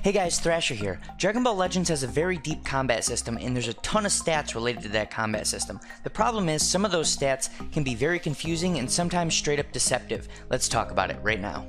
Hey guys, Thrasher here. Dragon Ball Legends has a very deep combat system and there's a ton of stats related to that combat system. The problem is some of those stats can be very confusing and sometimes straight up deceptive. Let's talk about it right now.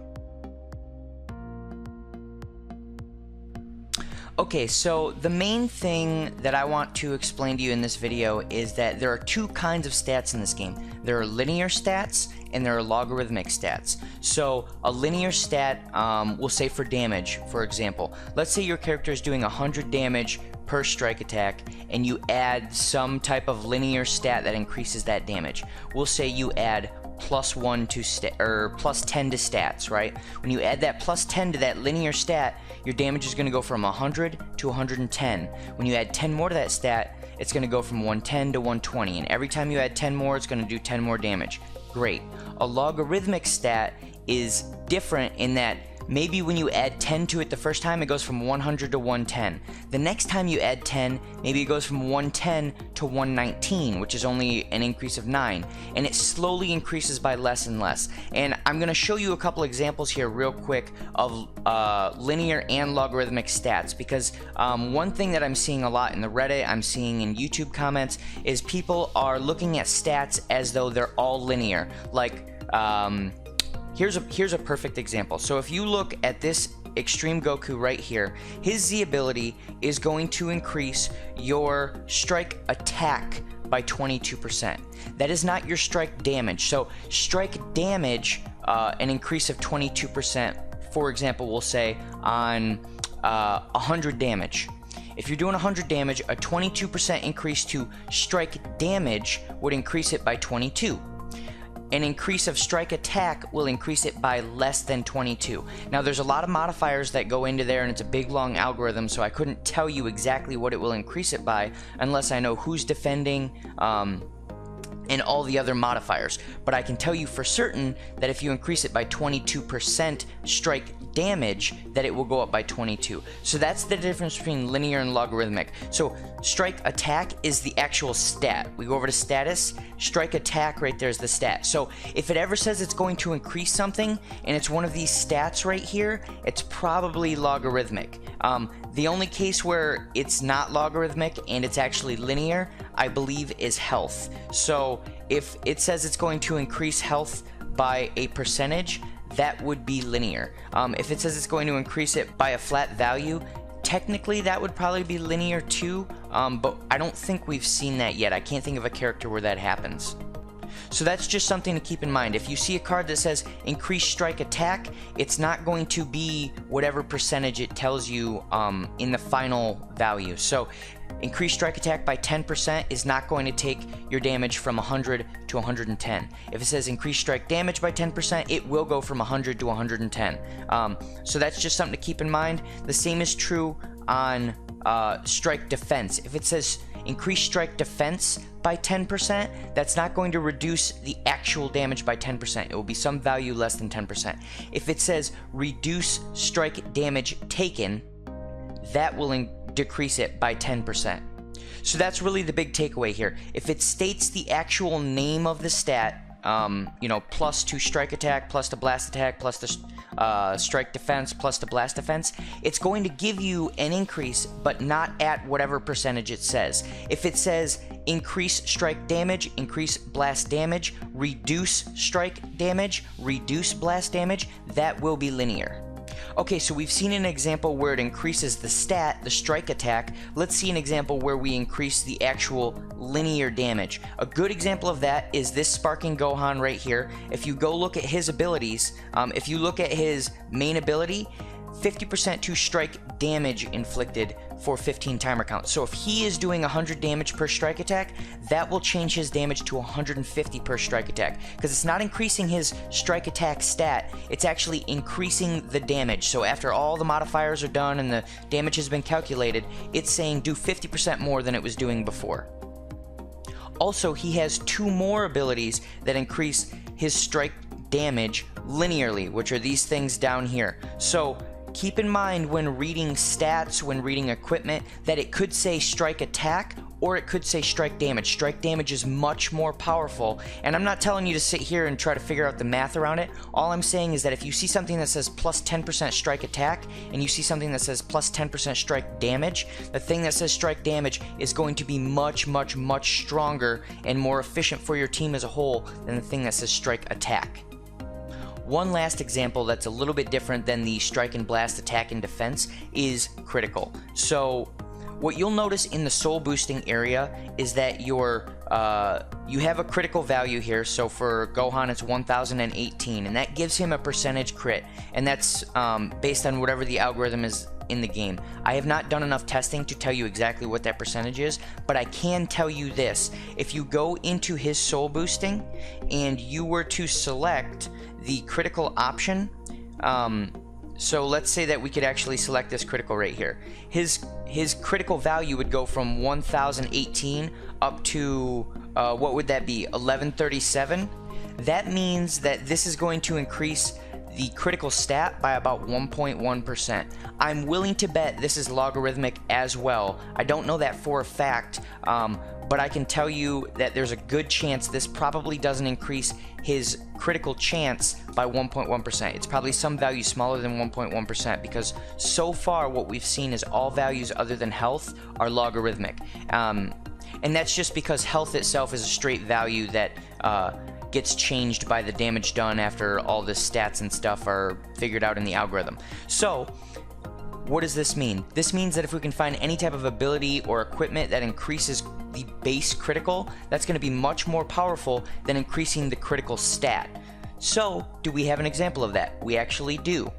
Okay, so the main thing that I want to explain to you in this video is that there are two kinds of stats in this game. There are linear stats and there are logarithmic stats. So a linear stat, we'll say for damage, for example. Let's say your character is doing 100 damage per strike attack and you add some type of linear stat that increases that damage. We'll say you add +1 to +10 to stats, right? When you add that +10 to that linear stat, your damage is going to go from 100 to 110. When you add 10 more to that stat, it's going to go from 110 to 120, and every time you add 10 more, it's going to do 10 more damage. Great. A logarithmic stat is different in that maybe when you add 10 to it the first time, it goes from 100 to 110. The next time you add 10, maybe it goes from 110 to 119, which is only an increase of 9. And it slowly increases by less and less. And I'm going to show you a couple examples here real quick of linear and logarithmic stats. Because one thing that I'm seeing a lot in the Reddit, I'm seeing in YouTube comments, is people are looking at stats as though they're all linear. Like, here's a perfect example. So if you look at this Extreme Goku right here, his Z ability is going to increase your strike attack by 22%. That is not your strike damage. So strike damage, an increase of 22%, for example, we'll say on 100 damage. If you're doing 100 damage, a 22% increase to strike damage would increase it by 22. An increase of strike attack will increase it by less than 22. Now there's a lot of modifiers that go into there and it's a big long algorithm, so I couldn't tell you exactly what it will increase it by unless I know who's defending and all the other modifiers. But I can tell you for certain that if you increase it by 22% strike damage, that it will go up by 22. So that's the difference between linear and logarithmic. So strike attack is the actual stat. We go over to status, strike attack right there is the stat. So if it ever says it's going to increase something and it's one of these stats right here, it's probably logarithmic. The only case where it's not logarithmic and it's actually linear, I believe, is health. So if it says it's going to increase health by a percentage, that would be linear. If it says it's going to increase it by a flat value, technically that would probably be linear too, but I don't think we've seen that yet. I can't think of a character where that happens. So that's just something to keep in mind. If you see a card that says increase strike attack, it's not going to be whatever percentage it tells you in the final value. So increase strike attack by 10% is not going to take your damage from 100 to 110. If it says increase strike damage by 10%, it will go from 100 to 110. So that's just something to keep in mind. The same is true on strike defense. If it says increase strike defense by 10%, that's not going to reduce the actual damage by 10%. It will be some value less than 10%. If it says reduce strike damage taken, that will decrease it by 10%. So that's really the big takeaway here. If it states the actual name of the stat, you know, plus to strike attack, plus to blast attack, plus the strike defense, plus to blast defense, it's going to give you an increase, but not at whatever percentage it says. If it says increase strike damage, increase blast damage, reduce strike damage, reduce blast damage, that will be linear. Okay, so we've seen an example where it increases the stat, the strike attack. Let's see an example where we increase the actual linear damage. A good example of that is this Sparking Gohan right here. If you go look at his abilities, if you look at his main ability, 50% to strike damage inflicted for 15 timer count. So if he is doing 100 damage per strike attack, that will change his damage to 150 per strike attack, because it's not increasing his strike attack stat, it's actually increasing the damage. So after all the modifiers are done and the damage has been calculated, it's saying do 50% more than it was doing before. Also, he has two more abilities that increase his strike damage linearly, which are these things down here. So keep in mind when reading stats, when reading equipment, that it could say strike attack or it could say strike damage. Strike damage is much more powerful, and I'm not telling you to sit here and try to figure out the math around it. All I'm saying is that if you see something that says plus 10% strike attack and you see something that says plus 10% strike damage, the thing that says strike damage is going to be much stronger and more efficient for your team as a whole than the thing that says strike attack. One last example that's a little bit different than the strike and blast, attack and defense is critical. So what you'll notice in the soul boosting area is that you have a critical value here. So for Gohan it's 1018, and that gives him a percentage crit, and that's based on whatever the algorithm is in the game. I have not done enough testing to tell you exactly what that percentage is, but I can tell you this: if you go into his soul boosting and you were to select the critical option, so let's say that we could actually select this critical right here. His critical value would go from 1018 up to what would that be, 1137. That means that this is going to increase the critical stat by about 1.1%. I'm willing to bet this is logarithmic as well. I don't know that for a fact, but I can tell you that there's a good chance this probably doesn't increase his critical chance by 1.1%. It's probably some value smaller than 1.1%, because so far what we've seen is all values other than health are logarithmic. And that's just because health itself is a straight value that gets changed by the damage done after all the stats and stuff are figured out in the algorithm. So what does this mean? This means that if we can find any type of ability or equipment that increases the base critical, that's going to be much more powerful than increasing the critical stat. So do we have an example of that? We actually do.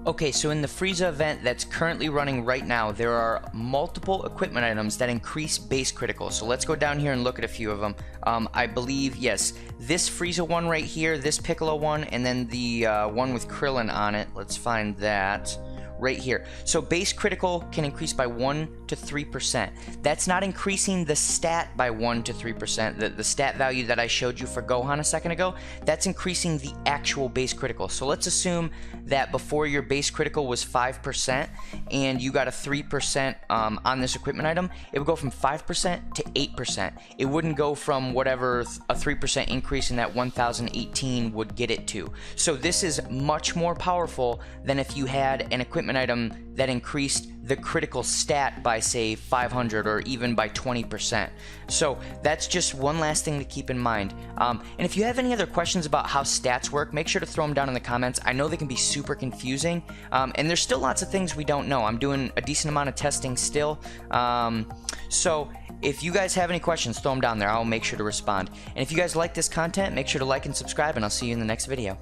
Okay, so in the Frieza event that's currently running right now, there are multiple equipment items that increase base critical. So let's go down here and look at a few of them. I believe, yes, this Frieza one right here, this Piccolo one, and then the one with Krillin on it. Let's find that right here. So base critical can increase by 1 to 3%. That's not increasing the stat by 1 to 3%. The stat value that I showed you for Gohan a second ago, that's increasing the actual base critical. So let's assume that before your base critical was 5% and you got a 3% on this equipment item, it would go from 5% to 8%. It wouldn't go from whatever a 3% increase in that 1018 would get it to. So this is much more powerful than if you had an equipment item that increased the critical stat by, say, 500 or even by 20%. So that's just one last thing to keep in mind. And if you have any other questions about how stats work, make sure to throw them down in the comments. I know they can be super confusing, and there's still lots of things we don't know. I'm doing a decent amount of testing still. So if you guys have any questions, throw them down there. I'll make sure to respond. And if you guys like this content, make sure to like and subscribe, and I'll see you in the next video.